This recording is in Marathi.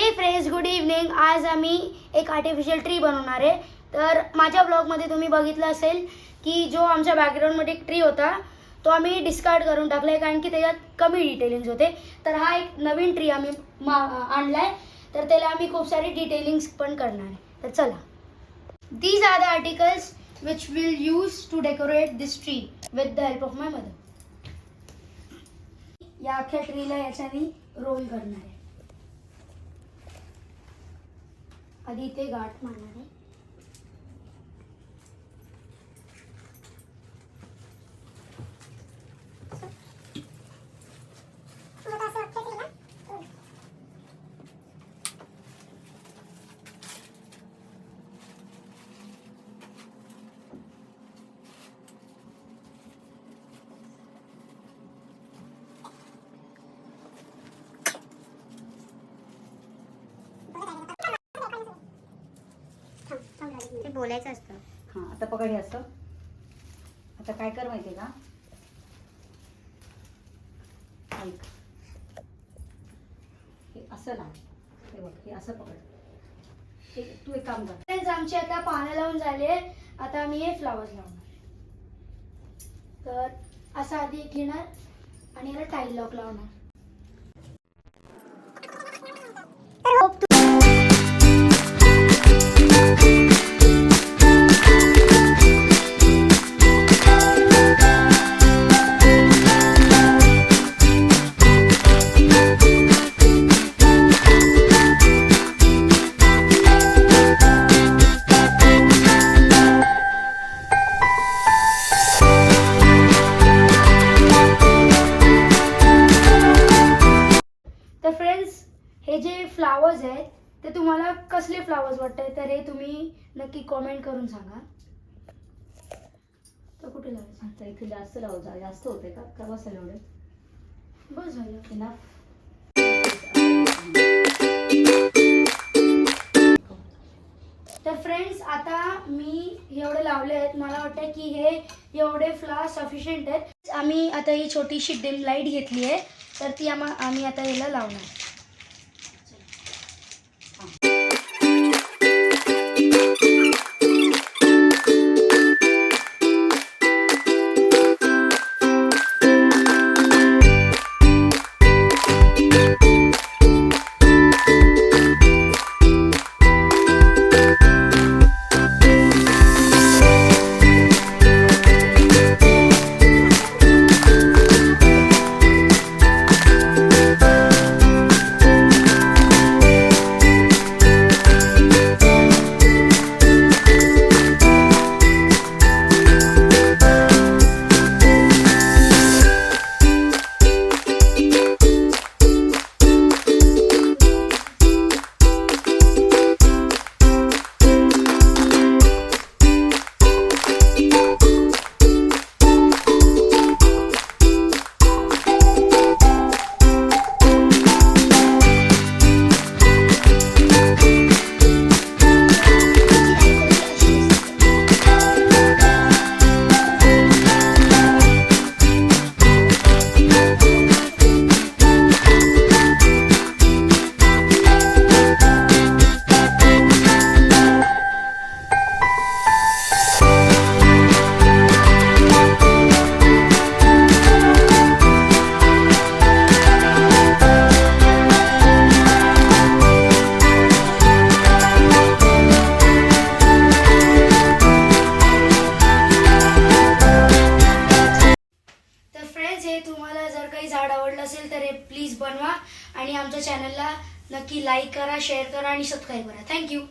हे फ्रेंड्स, गुड इव्हनिंग. आज आम्ही एक आर्टिफिशियल ट्री बनवणार आहे. तर माझ्या ब्लॉगमध्ये तुम्ही बघितलं असेल की जो आमच्या बॅकग्राऊंडमध्ये एक ट्री होता तो आम्ही डिस्कार्ड करून टाकला आहे, कारण की त्याच्यात कमी डिटेलिंग्स होते. तर हा एक नवीन ट्री आम्ही आणला आहे, तर त्याला आम्ही खूप सारी डिटेलिंग्स पण करणार आहे. तर चला. These are the articles which we'll use to decorate this tree with the help of my mother. या अख्ख्या ट्रीला याच्याने रोल करणार आहे. आधी इथे गाठ मारणार आहे. ते बोलायचं असतं. हां, आता पकड हे असं. आता काय कर माहिती का, ऐक, हे असं लाव. हे बघ, हे असं पकड. हे तू एक काम कर. फ्रेंड्स, आमची आता पानं लावून झाली आहे. आता आम्ही हे फ्लावर्स लावणार. तर असं आधी एक घेणार आणि याला टाईल लॉक लावणार. तर फ्रेंड्स, हे जे फ्लावर्स आहेत ते तुम्हाला कसले फ्लावर्स वाटतात, तर हे तुम्ही नक्की कमेंट करून सांगा. तर कुठे लावायचं? आता इथे जास्त लाव. जास्त होते का का बस एवढे बस झालं. इनफ. तर फ्रेंड्स, आता मी एवढे लावले आहेत. मला वाटतं की हे एवढे फ्लावर्स सफिशियंट आहेत. आम्ही आता ही छोटीशी डिम लाईट घेतली आहे, तर ती आम्ही आता याला लावणार. तुम्हाला जर काही झाड आवडलं असेल तर हे प्लीज बनवा आणि आमच्या चॅनलला नक्की लाईक करा, शेअर करा आणि सबस्क्राईब करा. थँक्यू.